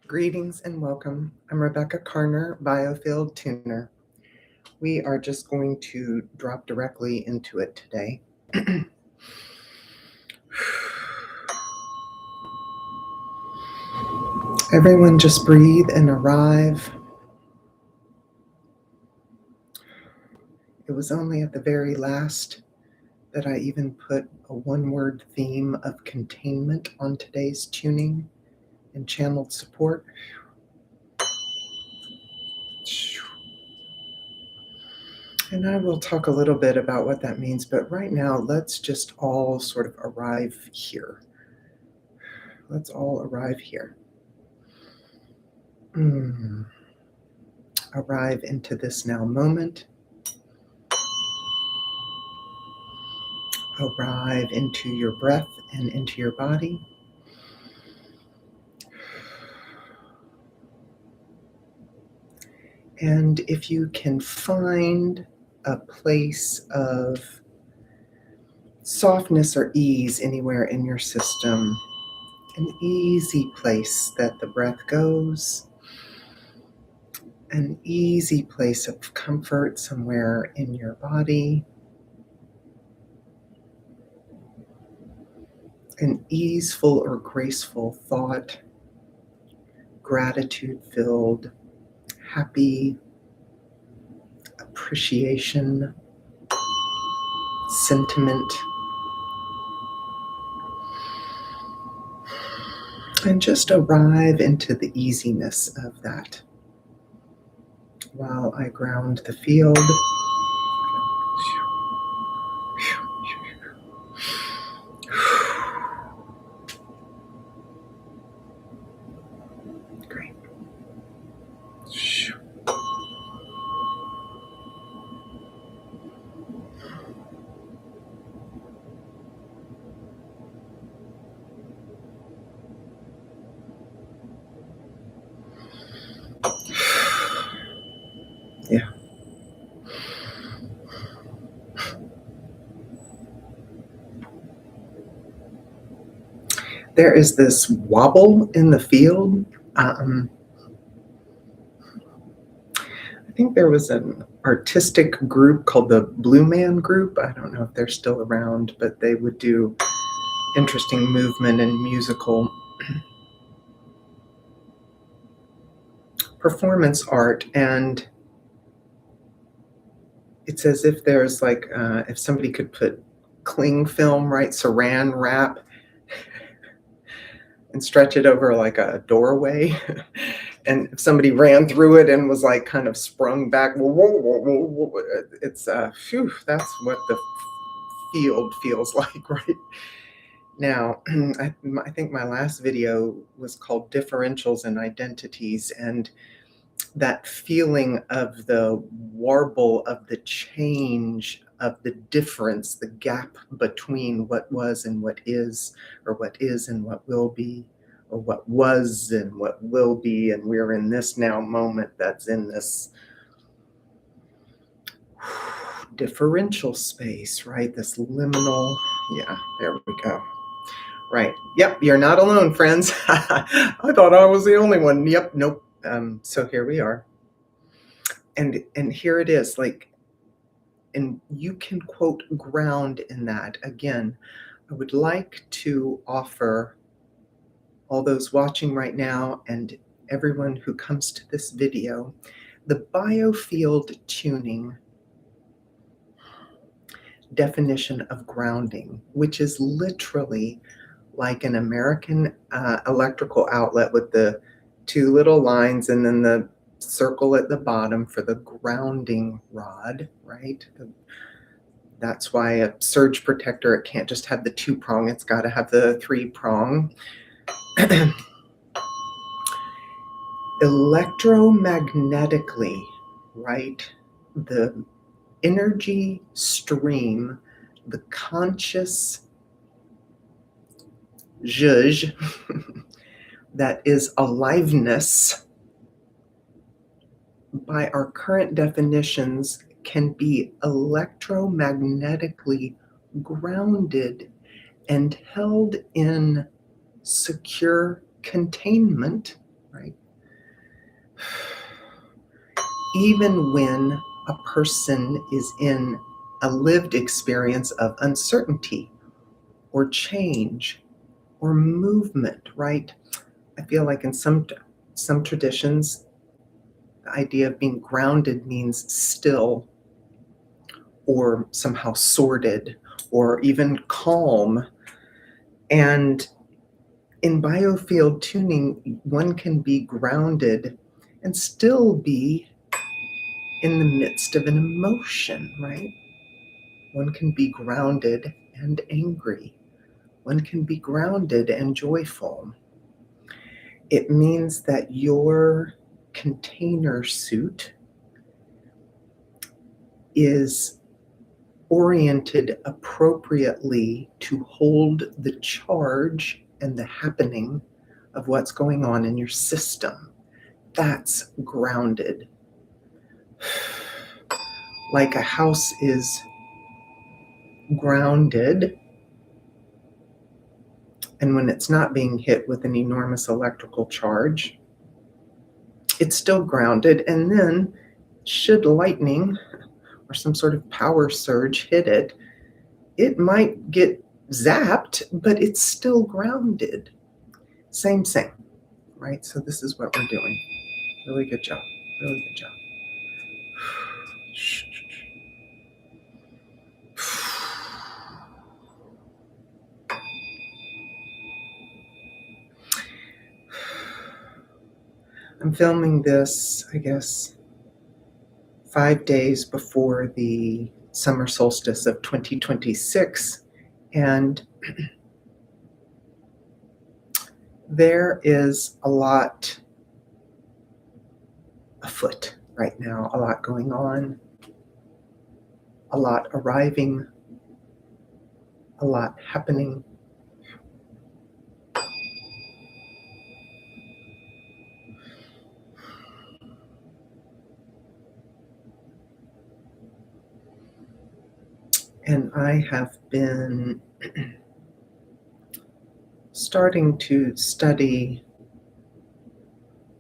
Greetings and welcome. I'm Rebecca Carner, Biofield tuner. We are just going to drop directly into it today. Everyone just breathe and arrive. It was only at the very last that I even put a one-word theme of containment on today's tuning and channeled support. And I will talk a little bit about what that means, but right now, let's just all sort of arrive here. Let's all arrive here. Arrive into this now moment. Arrive into your breath and into your body. And if you can find a place of softness or ease anywhere in your system, an easy place that the breath goes, an easy place of comfort somewhere in your body, an easeful or graceful thought, gratitude-filled, happy, appreciation, sentiment, and just arrive into the easiness of that while I ground the field. Great. Yeah. There is this wobble in the field. I think there was an artistic group called the Blue Man Group. I don't know if they're still around, but they would do interesting movement and musical performance art. And it's as if there's like, if somebody could put cling film, right, saran wrap, and stretch it over like a doorway. And if somebody ran through it and was like kind of sprung back, it's, that's what the field feels like right now. I think my last video was called Differentials and Identities, and that feeling of the warble, of the change, of the difference, the gap between what was and what is, or what is and what will be, or what was and what will be, and we're in this now moment that's in this differential space, right? This liminal, yeah, there we go. Right, yep, you're not alone, friends. I thought I was the only one. Yep, nope. So here we are. And here it is, like, and you can quote ground in that. Again, I would like to offer all those watching right now and everyone who comes to this video, the Biofield tuning definition of grounding, which is literally like an American electrical outlet with the two little lines and then the circle at the bottom for the grounding rod, right? That's why a surge protector, it can't just have the 2-prong, it's got to have the 3-prong. Electromagnetically, right? The energy stream, the conscious zhuzh that is aliveness, by our current definitions, can be electromagnetically grounded and held in secure containment, right? Even when a person is in a lived experience of uncertainty or change or movement, right? I feel like in some traditions, the idea of being grounded means still or somehow sorted or even calm. And in biofield tuning, one can be grounded and still be in the midst of an emotion, right? One can be grounded and angry. One can be grounded and joyful. It means that your container suit is oriented appropriately to hold the charge and the happening of what's going on in your system. That's grounded. Like a house is grounded, and when it's not being hit with an enormous electrical charge, it's still grounded. And then, should lightning or some sort of power surge hit it, it might get zapped, but it's still grounded. Same, right? So this is what we're doing. Really good job. Really good job. I'm filming this, I guess, 5 days before the summer solstice of 2026, and there is a lot afoot right now, a lot going on, a lot arriving, a lot happening. And I have been starting to study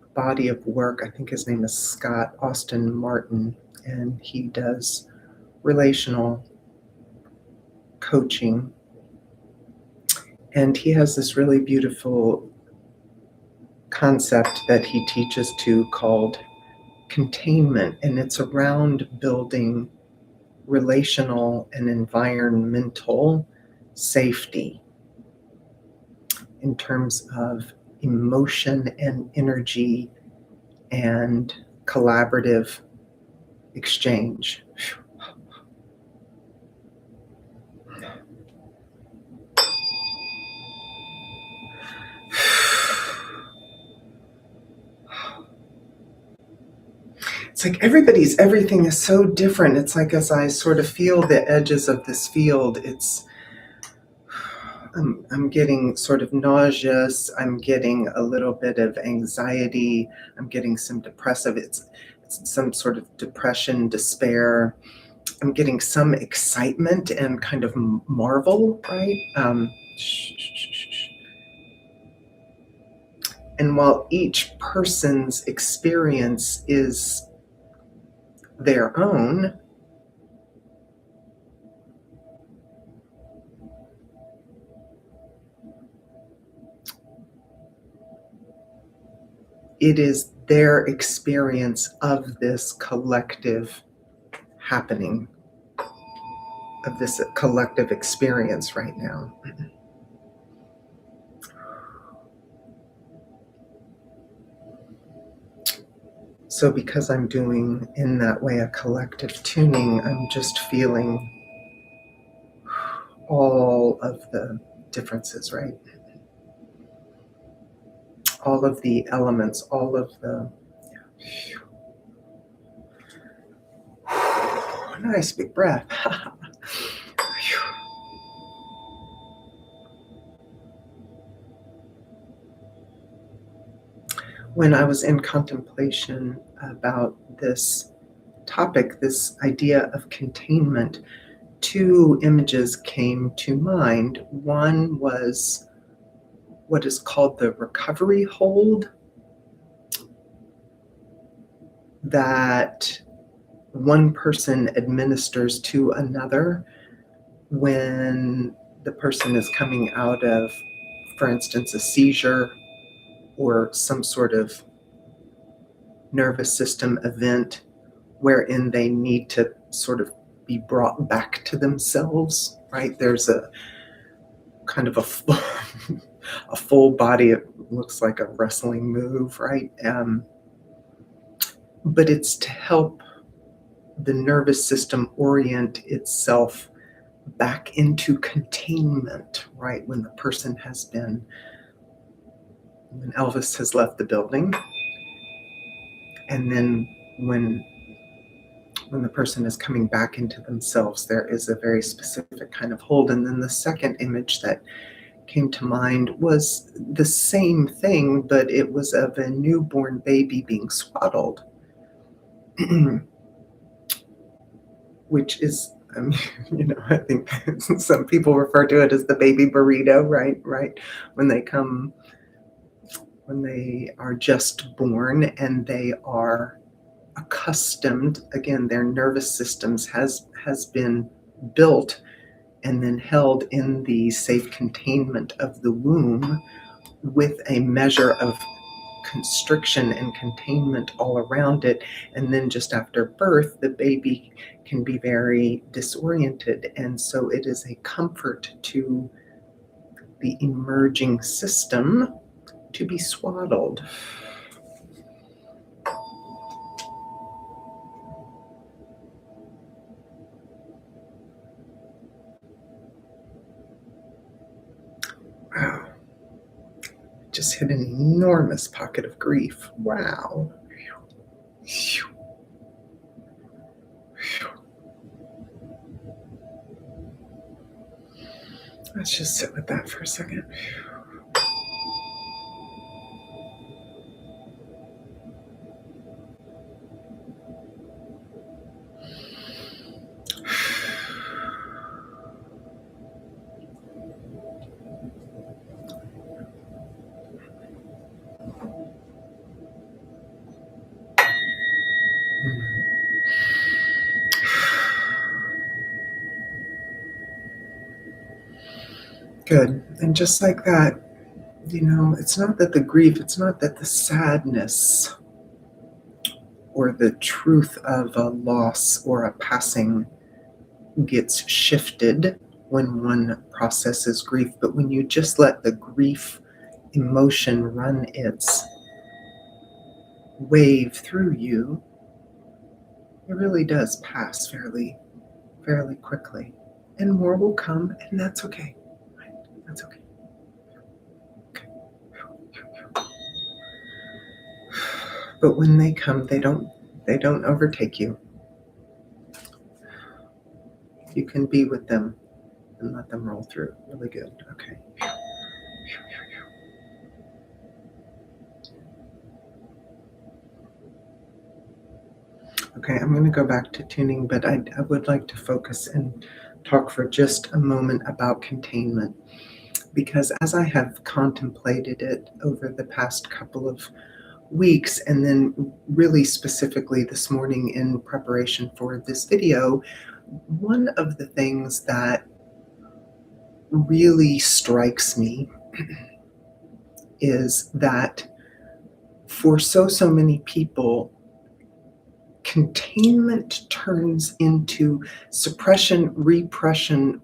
a body of work. I think his name is Scott Austin Martin, and he does relational coaching. And he has this really beautiful concept that he teaches to called containment, and it's around building relational and environmental safety in terms of emotion and energy and collaborative exchange. It's like everything is so different. It's like as I sort of feel the edges of this field, I'm getting sort of nauseous. I'm getting a little bit of anxiety. I'm getting some depressive. It's some sort of depression, despair. I'm getting some excitement and kind of marvel, right? And while each person's experience is their own, it is their experience of this collective happening, of this collective experience right now. So because I'm doing in that way a collective tuning, I'm just feeling all of the differences, right? All of the elements, all of the nice big breath. When I was in contemplation about this topic, this idea of containment, two images came to mind. One was what is called the recovery hold, that one person administers to another when the person is coming out of, for instance, a seizure or some sort of nervous system event wherein they need to sort of be brought back to themselves, right? There's a kind of a full body, it looks like a wrestling move, right? But it's to help the nervous system orient itself back into containment, right? When Elvis has left the building, and then when the person is coming back into themselves, there is a very specific kind of hold. And then the second image that came to mind was the same thing, but it was of a newborn baby being swaddled, which is, I mean, I think some people refer to it as the baby burrito, right? Right. When they are just born and they are accustomed, again, their nervous systems has been built and then held in the safe containment of the womb with a measure of constriction and containment all around it. And then just after birth, the baby can be very disoriented. And so it is a comfort to the emerging system to be swaddled. Wow. Just hit an enormous pocket of grief. Wow. Let's just sit with that for a second. Good. And just like that, it's not that the sadness or the truth of a loss or a passing gets shifted when one processes grief, but when you just let the grief emotion run its wave through you, it really does pass fairly quickly. And more will come, and that's okay. That's okay. But when they come, they don't overtake you. You can be with them and let them roll through. Really good. Okay. Okay, I'm going to go back to tuning, but I would like to focus and talk for just a moment about containment, because as I have contemplated it over the past couple of weeks, and then really specifically this morning in preparation for this video, one of the things that really strikes me is that for so many people, containment turns into suppression, repression,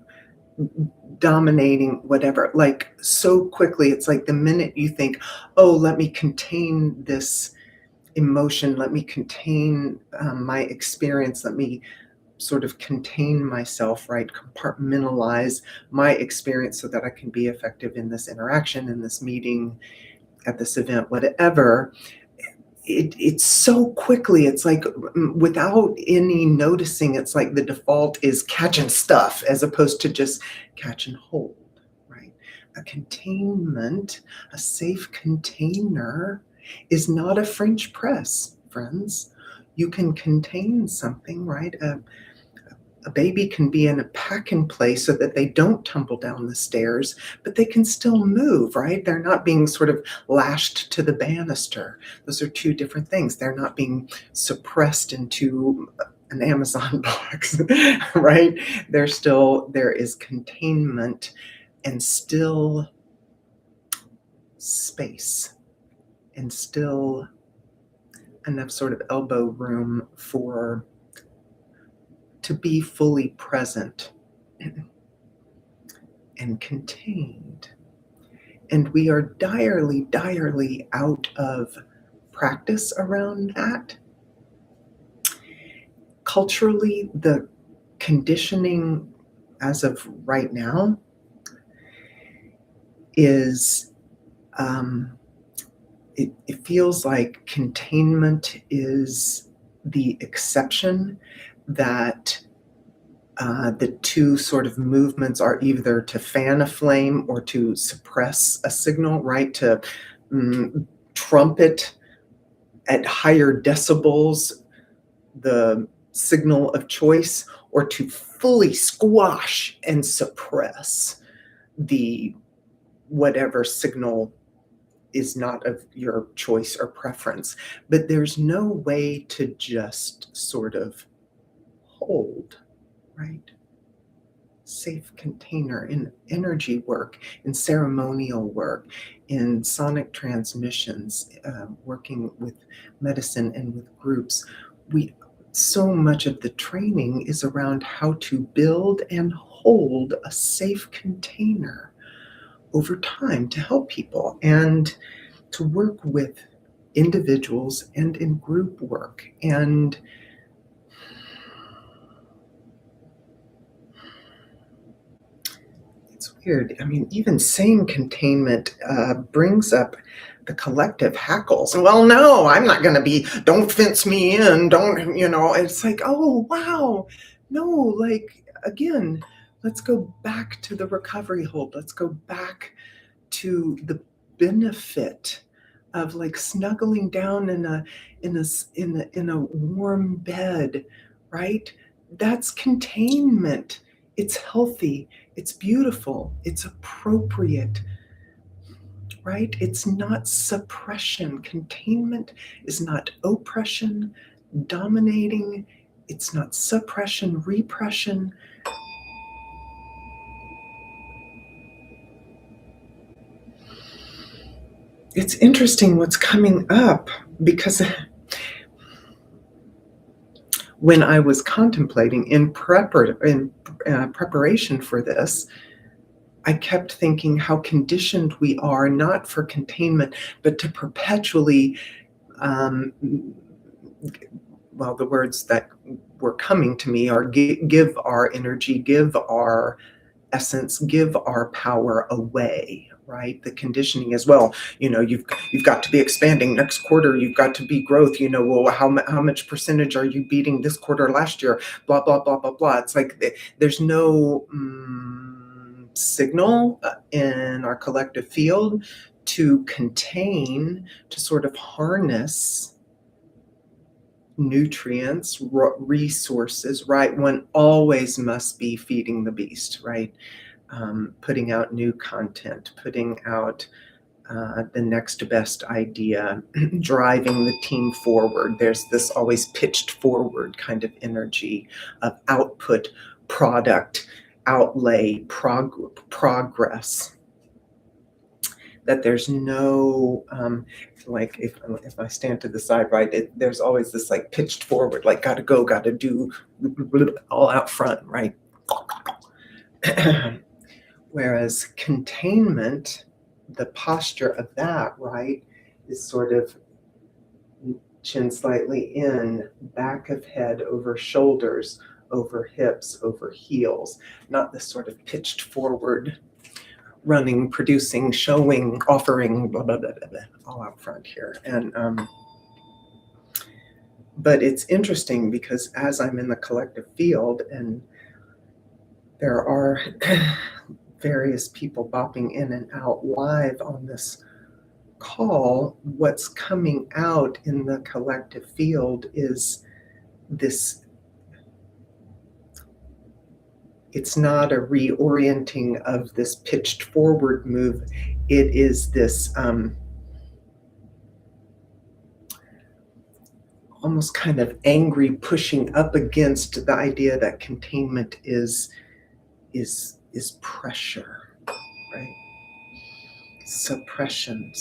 dominating, whatever, like so quickly. It's like the minute you think, oh, let me contain this emotion, let me contain my experience, let me sort of contain myself, right? Compartmentalize my experience so that I can be effective in this interaction, in this meeting, at this event, whatever. It's so quickly, it's like without any noticing, it's like the default is catch and stuff as opposed to just catch and hold, right? A containment, a safe container is not a French press, friends. You can contain something, right? a baby can be in a pack and play so that they don't tumble down the stairs, but they can still move, right? They're not being sort of lashed to the banister. Those are two different things. They're not being suppressed into an Amazon box, right? There is containment and still space and still enough sort of elbow room for to be fully present and contained. And we are direly, direly out of practice around that. Culturally, the conditioning as of right now is it feels like containment is the exception, that the two sort of movements are either to fan a flame or to suppress a signal, right? To trumpet at higher decibels the signal of choice, or to fully squash and suppress the whatever signal is not of your choice or preference. But there's no way to just sort of hold, right? Safe container in energy work, in ceremonial work, in sonic transmissions, working with medicine and with groups. So much of the training is around how to build and hold a safe container over time to help people and to work with individuals and in group work. And it's weird. I mean, even saying containment brings up the collective hackles. Well, no, I'm not going to be, don't fence me in, don't, it's like, oh, wow. No, like, again, let's go back to the recovery hold. Let's go back to the benefit of like snuggling down in a warm bed, right? That's containment. It's healthy, it's beautiful, it's appropriate, right? It's not suppression. Containment is not oppression, dominating. It's not suppression, repression. It's interesting what's coming up, because when I was contemplating in preparation for this, I kept thinking how conditioned we are, not for containment, but to perpetually, well, the words that were coming to me are give our energy, give our essence, give our power away, right? The conditioning as well. You've got to be expanding next quarter. You've got to be growth. Well, how much percentage are you beating this quarter last year? Blah blah blah blah blah. It's like there's no signal in our collective field to contain, to sort of harness nutrients, resources, right? One always must be feeding the beast, right? Putting out new content, putting out the next best idea, driving the team forward. There's this always pitched forward kind of energy of output, product, outlay, progress. That there's no, like if I stand to the side, right, there's always this like pitched forward, like gotta go, gotta do, all out front, right? Whereas containment, the posture of that, right, is sort of chin slightly in, back of head, over shoulders, over hips, over heels, not this sort of pitched forward, running, producing, showing, offering, blah, blah, blah, blah, blah, all out front here. And but it's interesting because as I'm in the collective field and there are various people bopping in and out live on this call, what's coming out in the collective field is this It's not a reorienting of this pitched forward move. It is this almost kind of angry pushing up against the idea that containment is pressure, right? Suppression.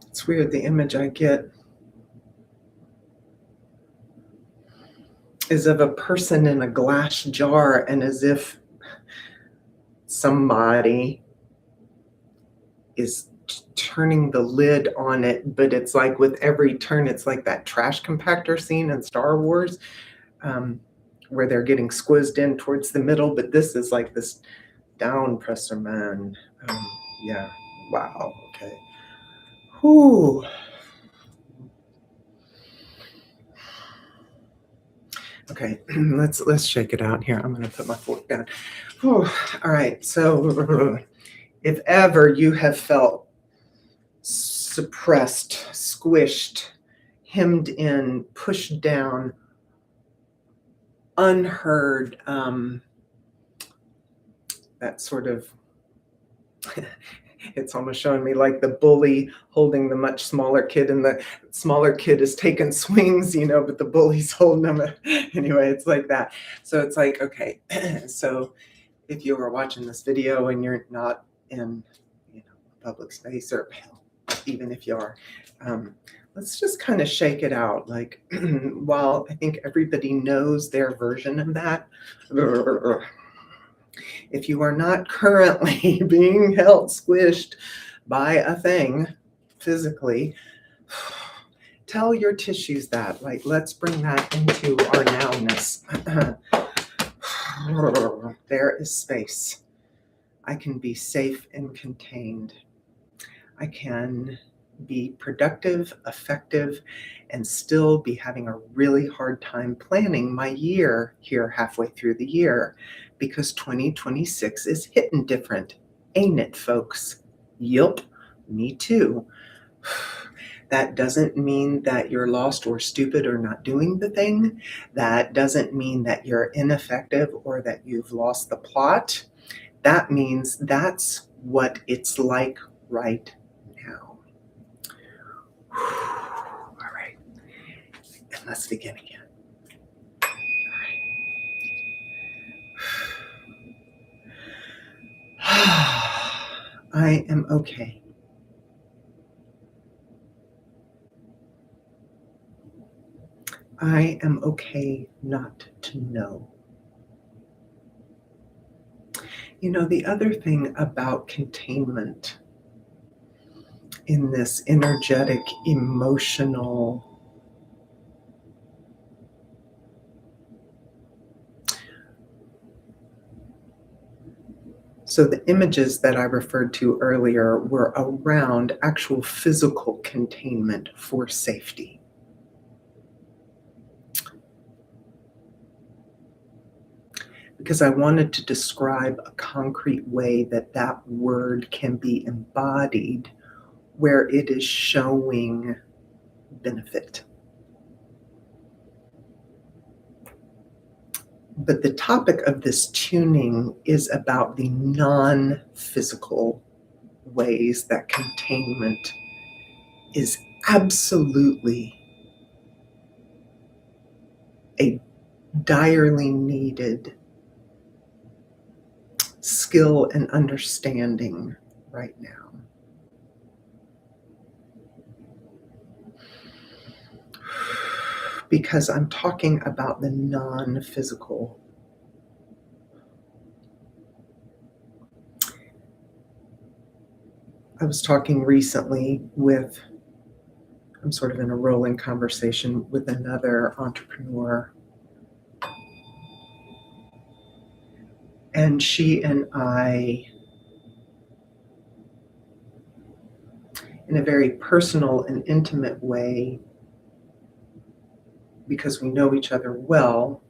It's weird, the image I get is of a person in a glass jar, and as if somebody is turning the lid on it, but it's like with every turn, it's like that trash compactor scene in Star Wars, where they're getting squizzed in towards the middle, but this is like this down presser, man. Yeah, wow, okay. Whew. Okay, let's shake it out here. I'm gonna put my fork down. Whew. All right, so if ever you have felt suppressed, squished, hemmed in, pushed down, unheard, that sort of, it's almost showing me like the bully holding the much smaller kid, and the smaller kid is taking swings, but the bully's holding them. Anyway, it's like that. So it's like, okay, so if you are watching this video and you're not in, public space, or hell, even if you are, let's just kind of shake it out. Like, while I think everybody knows their version of that, if you are not currently being held squished by a thing physically, tell your tissues that. Like, let's bring that into our nowness. There is space. I can be safe and contained. I can be productive, effective, and still be having a really hard time planning my year here halfway through the year, because 2026 is hitting different. Ain't it, folks? Yup, me too. That doesn't mean that you're lost or stupid or not doing the thing. That doesn't mean that you're ineffective or that you've lost the plot. That means that's what it's like right now. All right, and let's begin again. All right. I am okay. I am okay not to know. The other thing about containment in this energetic, emotional, so the images that I referred to earlier were around actual physical containment for safety. Because I wanted to describe a concrete way that word can be embodied where it is showing benefit. But the topic of this tuning is about the non-physical ways that containment is absolutely a direly needed skill and understanding right now. Because I'm talking about the non-physical. I was talking recently I'm sort of in a rolling conversation with another entrepreneur. And she and I, in a very personal and intimate way, because we know each other well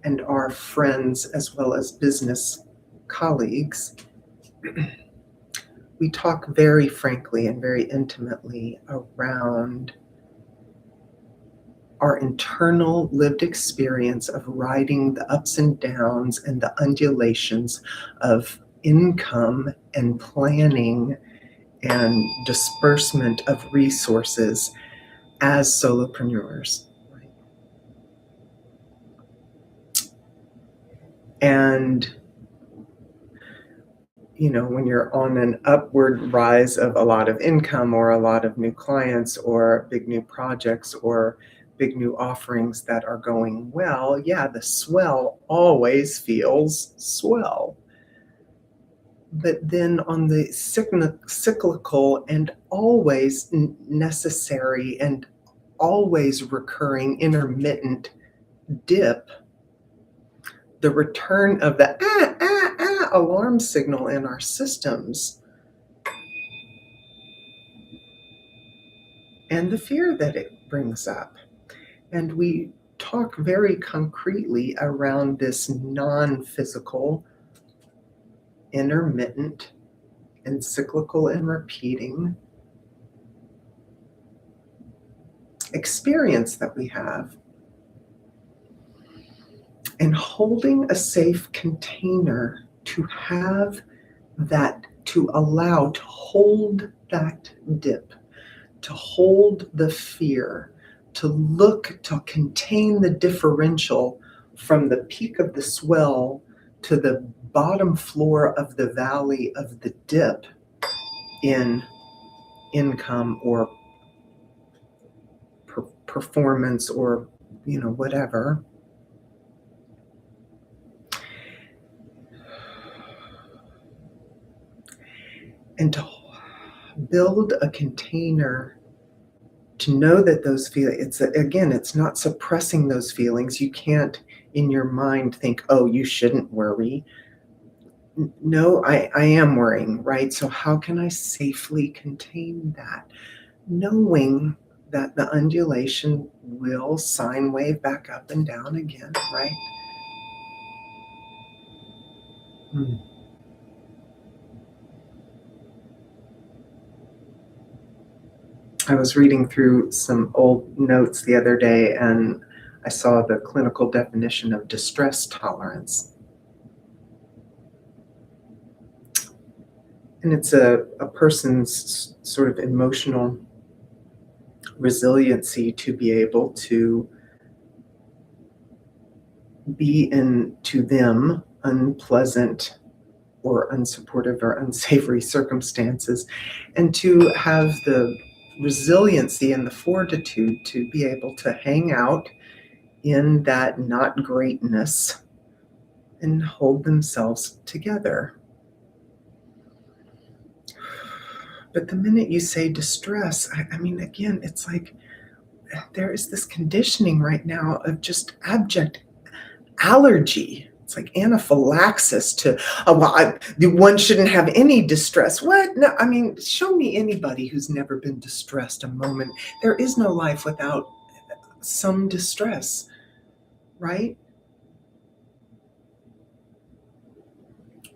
and are friends as well as business colleagues, we talk very frankly and very intimately around our internal lived experience of riding the ups and downs and the undulations of income and planning and disbursement of resources as solopreneurs. Right? And when you're on an upward rise of a lot of income or a lot of new clients or big new projects or big new offerings that are going well, yeah, the swell always feels swell. But then on the cyclical and always necessary and always recurring intermittent dip, the return of the alarm signal in our systems and the fear that it brings up. And we talk very concretely around this non-physical, intermittent, and cyclical and repeating experience that we have. And holding a safe container to have that, to allow, to hold that dip, to hold the fear, to look, to contain the differential from the peak of the swell to the bottom floor of the valley of the dip in income or performance or, whatever. And to build a container to know that those feelings, it's not suppressing those feelings. You can't in your mind think, oh, you shouldn't worry. No, I am worrying, right? So how can I safely contain that? Knowing that the undulation will sine wave back up and down again, right? I was reading through some old notes the other day and I saw the clinical definition of distress tolerance. And it's a person's sort of emotional resiliency to be able to be in, to them, unpleasant or unsupportive or unsavory circumstances, and to have the resiliency and the fortitude to be able to hang out in that not greatness and hold themselves together. But the minute you say distress, I mean, again, it's like there is this conditioning right now of just abject allergy. It's like anaphylaxis to, one shouldn't have any distress. What? No, I mean, show me anybody who's never been distressed a moment. There is no life without some distress, right?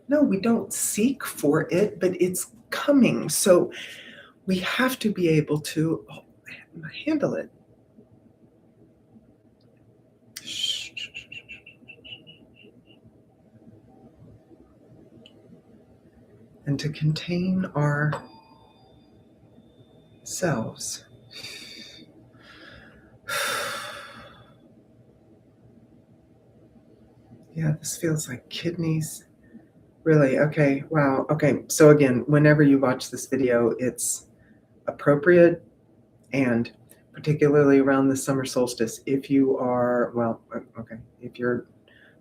No, we don't seek for it, but it's coming. So we have to be able to handle it. And to contain ourselves. Yeah, this feels like kidneys. Really? Okay. Wow. Okay. So again, whenever you watch this video, it's appropriate, and particularly around the summer solstice, if you are, if you're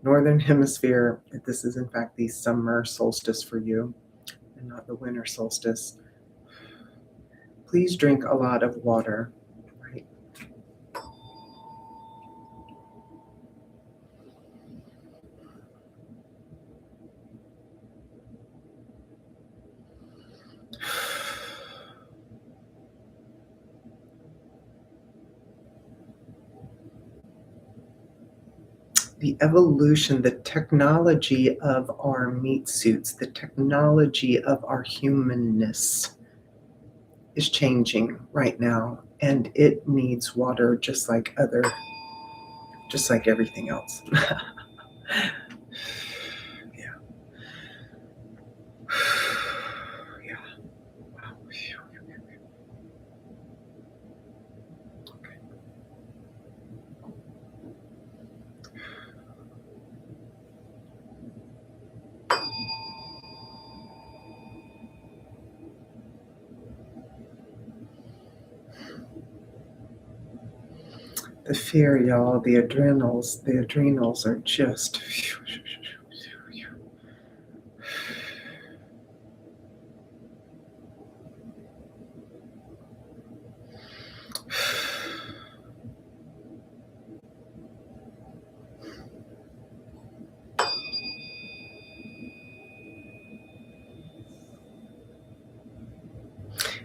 northern hemisphere, if this is in fact the summer solstice for you and not the winter solstice, please drink a lot of water, right? the evolution, the technology of our meat suits, the technology of our humanness is changing right now, and it needs water just like everything else. Yeah. Yeah. Wow. The fear, y'all, the adrenals are just.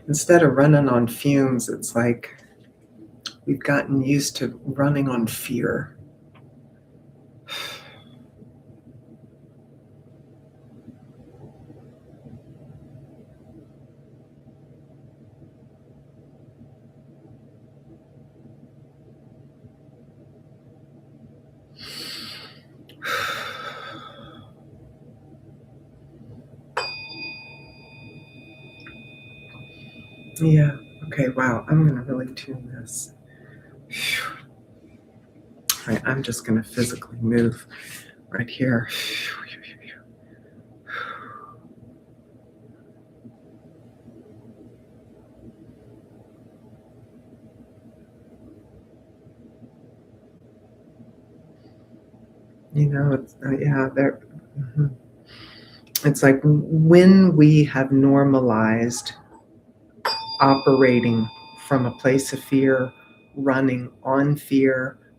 Instead of running on fumes, it's like we've gotten used to running on fear. Yeah. Okay, wow. I'm going to really tune this. All right, I'm just going to physically move right here. It's yeah, there. Mhm. It's like when we have normalized operating from a place of fear, running on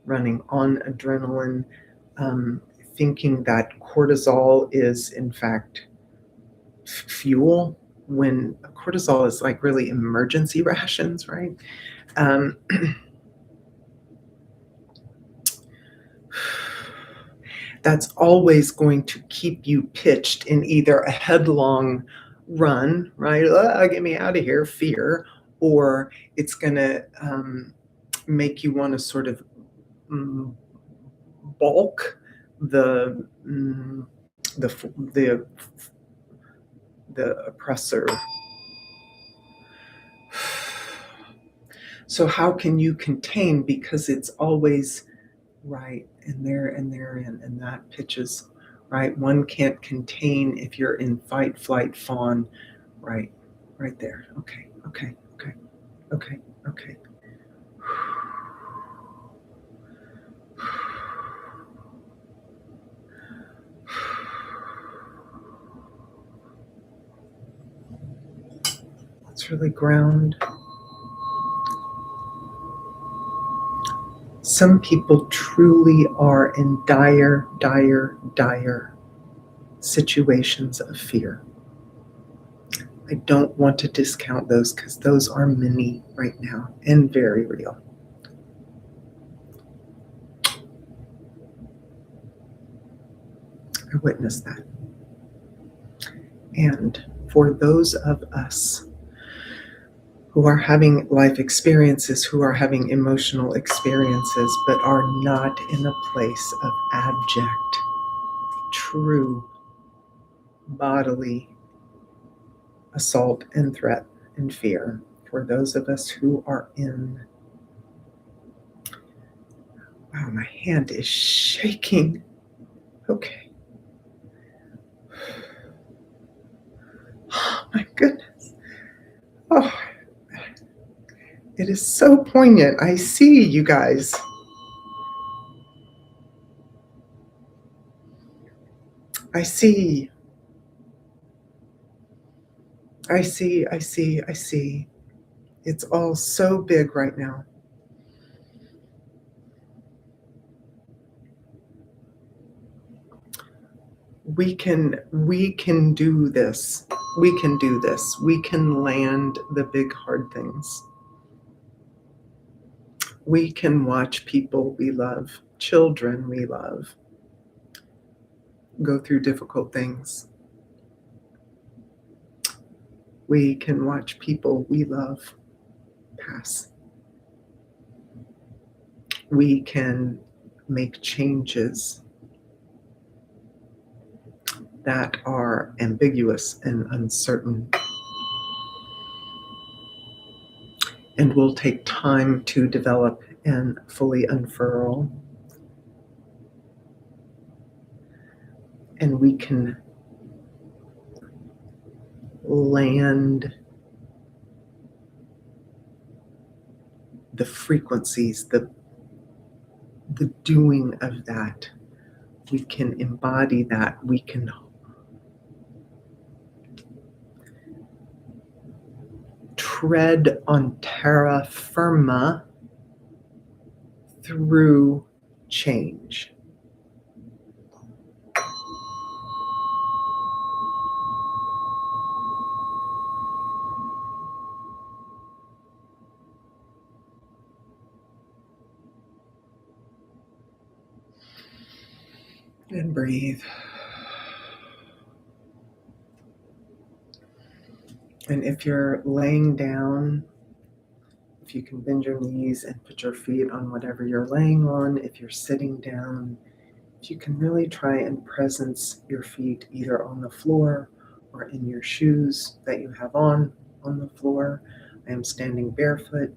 adrenaline, um, thinking that cortisol is in fact fuel, when cortisol is like really emergency rations, right? Um, that's always going to keep you pitched in either a headlong run, right? Get me out of here, fear, or it's going to make you want to sort of mm, bulk the mm, the the oppressor. So how can you contain? Because it's always right and therein, and that pitches right. One can't contain if you're in fight, flight, fawn. Right, right there. Okay, okay, okay, okay, okay. Let's really ground. Some people truly are in dire, dire, dire situations of fear. I don't want to discount those because those are many right now and very real. I witnessed that. And for those of us who are having life experiences, who are having emotional experiences, but are not in a place of abject, true bodily assault and threat and fear, for those of us who are in, wow, my hand is shaking. Okay. Oh my goodness. Oh, it is so poignant. I see you guys. I see. I see. I see. I see. It's all so big right now. We can do this. We can do this. We can land the big hard things. We can watch people we love, children we love, go through difficult things. We can watch people we love pass. We can make changes that are ambiguous and uncertain, and will take time to develop and fully unfurl. And we can land the frequencies, the doing of that. We can embody that. We can tread on terra firma through change. And breathe. And if you're laying down, if you can bend your knees and put your feet on whatever you're laying on, if you're sitting down, if you can really try and presence your feet either on the floor or in your shoes that you have on the floor. I am standing barefoot.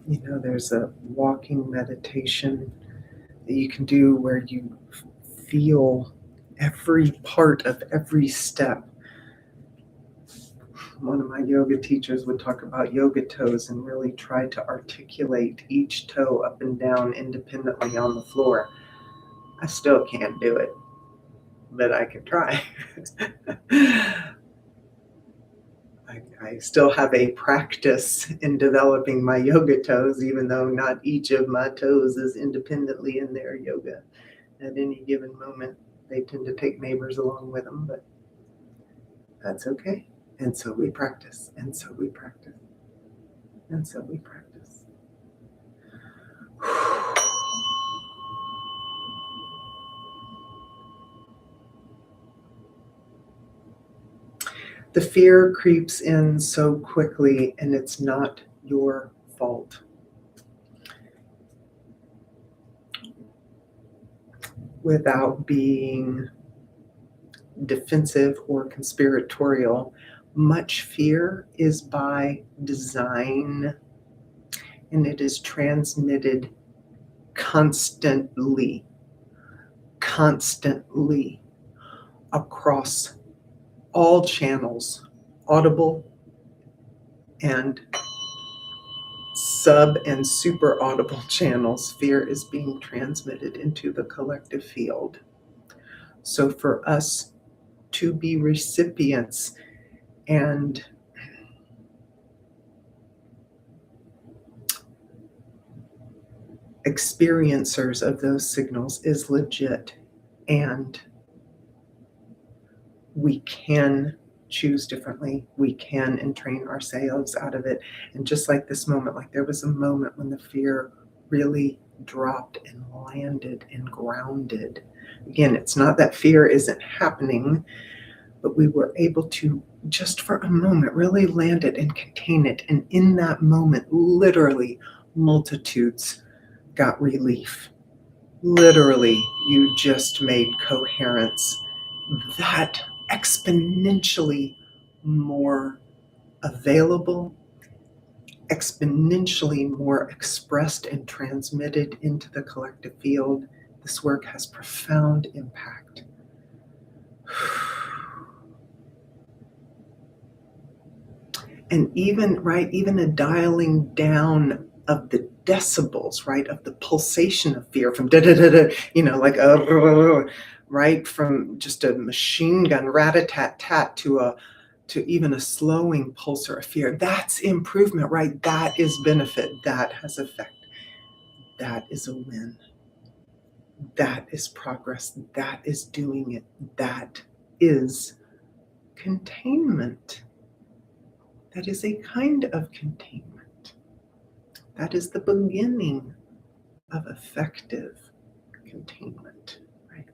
You know, there's a walking meditation that you can do where you feel every part of every step. One of my yoga teachers would talk about yoga toes and really try to articulate each toe up and down independently on the floor. I still can't do it, but I can try. I still have a practice in developing my yoga toes, even though not each of my toes is independently in their yoga at any given moment. They tend to take neighbors along with them, but that's okay. And so we practice, and so we practice, and so we practice. The fear creeps in so quickly, and it's not your fault. Without being defensive or conspiratorial, much fear is by design, and it is transmitted constantly across all channels, audible and sub and super audible channels. Fear is being transmitted into the collective field. So for us to be recipients and experiencers of those signals is legit, and we can choose differently. We can entrain ourselves out of it. And just like this moment, like there was a moment when the fear really dropped and landed and grounded. Again, it's not that fear isn't happening, but we were able to just for a moment really land it and contain it. And in that moment, literally multitudes got relief. Literally, you just made coherence that exponentially more available, exponentially more expressed and transmitted into the collective field. This work has profound impact. And even a dialing down of the decibels, right, of the pulsation of fear from da-da-da-da, like right, from just a machine gun rat-a-tat-tat to even a slowing pulsar of fear. That's improvement, right? That is benefit. That has effect. That is a win. That is progress. That is doing it. That is containment. That is a kind of containment. That is the beginning of effective containment, right?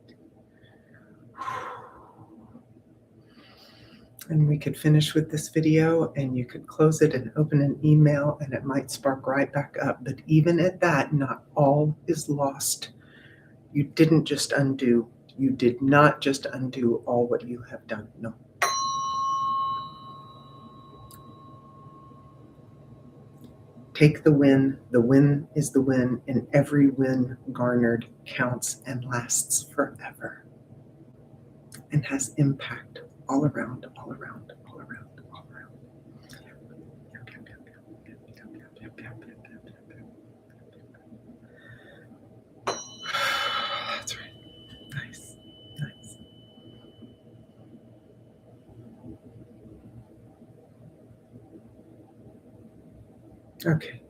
And we could finish with this video and you could close it and open an email and it might spark right back up. But even at that, not all is lost. You didn't just undo. You did not just undo all what you have done. No. Take the win. The win is the win, and every win garnered counts and lasts forever and has impact all around, all around, all around, all around. That's right. Nice. Nice. Okay.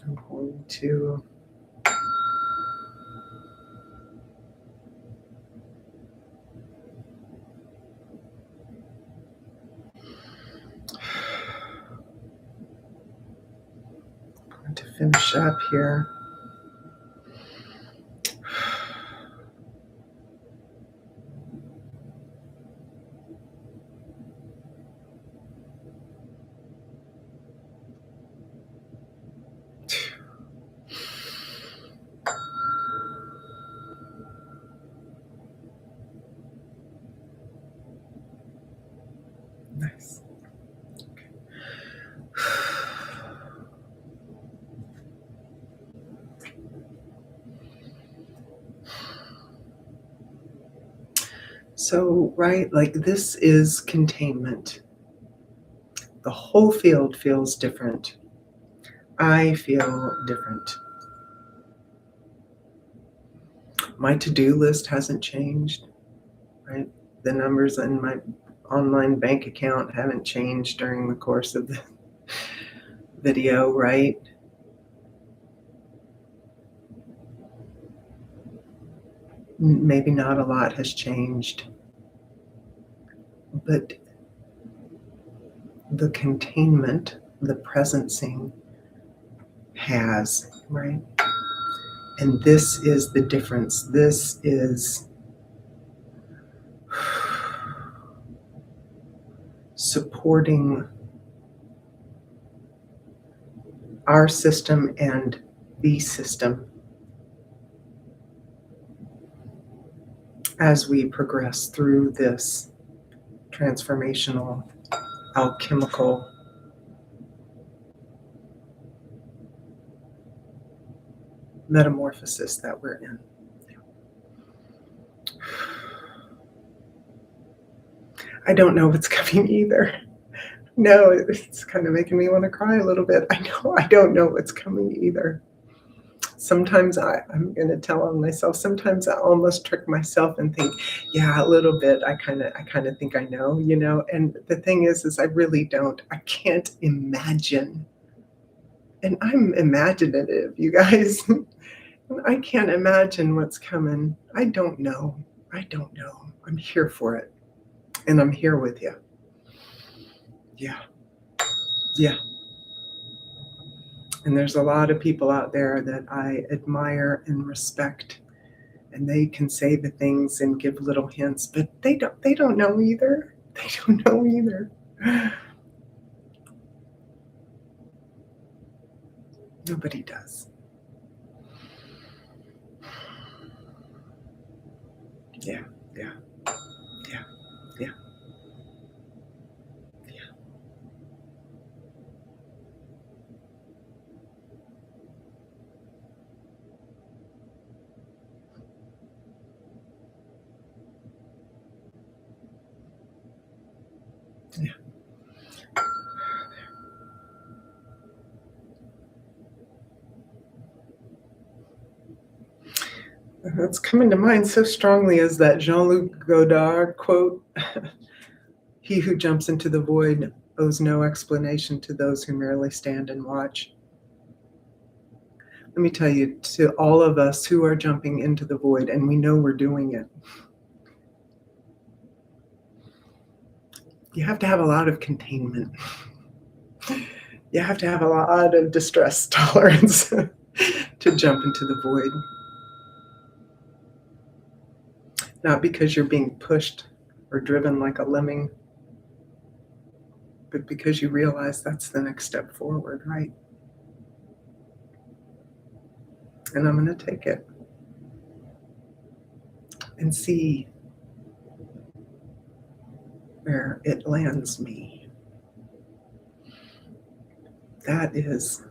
I'm going to finish up here. Nice. Okay. So, right, like this is containment. The whole field feels different. I feel different. My to-do list hasn't changed, right? The numbers in my online bank account haven't changed during the course of the video, right? Maybe not a lot has changed, but the containment, the presencing has, right? And this is the difference. This is supporting our system and the system as we progress through this transformational, alchemical metamorphosis that we're in. I don't know what's coming either. No, it's kind of making me want to cry a little bit. I don't know what's coming either. Sometimes I'm going to tell on myself. Sometimes I almost trick myself and think, yeah, a little bit. I kind of think I know, you know. And the thing is I really don't. I can't imagine. And I'm imaginative, you guys. I can't imagine what's coming. I don't know. I don't know. I'm here for it. And I'm here with you. Yeah. Yeah. And there's a lot of people out there that I admire and respect. And they can say the things and give little hints, but they don't know either. They don't know either. Nobody does. Yeah, yeah, yeah, yeah, yeah. Yeah. What's coming to mind so strongly is that Jean-Luc Godard quote, "He who jumps into the void owes no explanation to those who merely stand and watch." Let me tell you, to all of us who are jumping into the void, and we know we're doing it, you have to have a lot of containment. You have to have a lot of distress tolerance to to jump into the void. Not because you're being pushed or driven like a lemming, but because you realize that's the next step forward, right? And I'm going to take it and see where it lands me. That is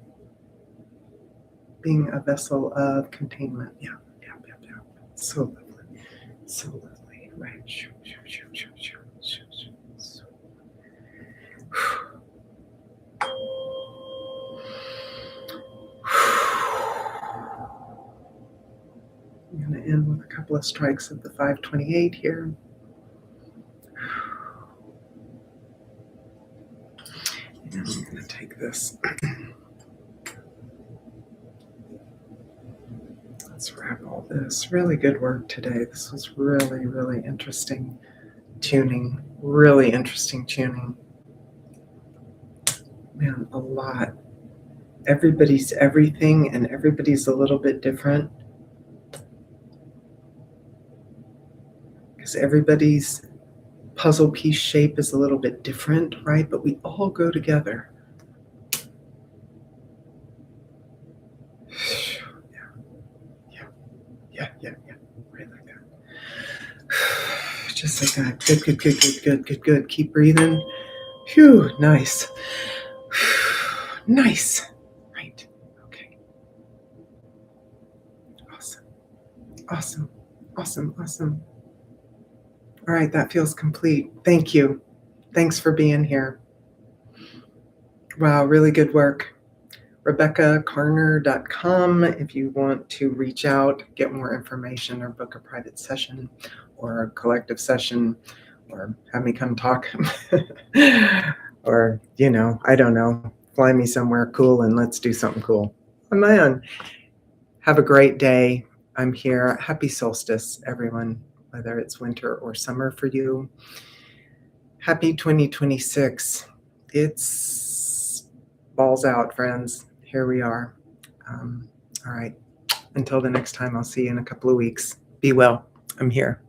being a vessel of containment. Yeah. So lovely. So lovely. Right. I'm going to end with a couple of strikes of the 528 here. And I'm going to take this. Let's wrap all this. Really good work today. This was really, really interesting tuning. Really interesting tuning. Man, a lot. Everybody's everything and everybody's a little bit different. Because everybody's puzzle piece shape is a little bit different, right? But we all go together. Yeah. Right like that. Just like that. Good. Keep breathing. Phew, nice. Nice. Right. Okay. Awesome. All right, that feels complete. Thank you. Thanks for being here. Wow, really good work. RebeccaCarner.com if you want to reach out, get more information, or book a private session or a collective session, or have me come talk. Or, I don't know, fly me somewhere cool and let's do something cool on my own. Have a great day. I'm here. Happy solstice, everyone, whether it's winter or summer for you. Happy 2026. It's balls out, friends. Here we are. All right. Until the next time, I'll see you in a couple of weeks. Be well. I'm here.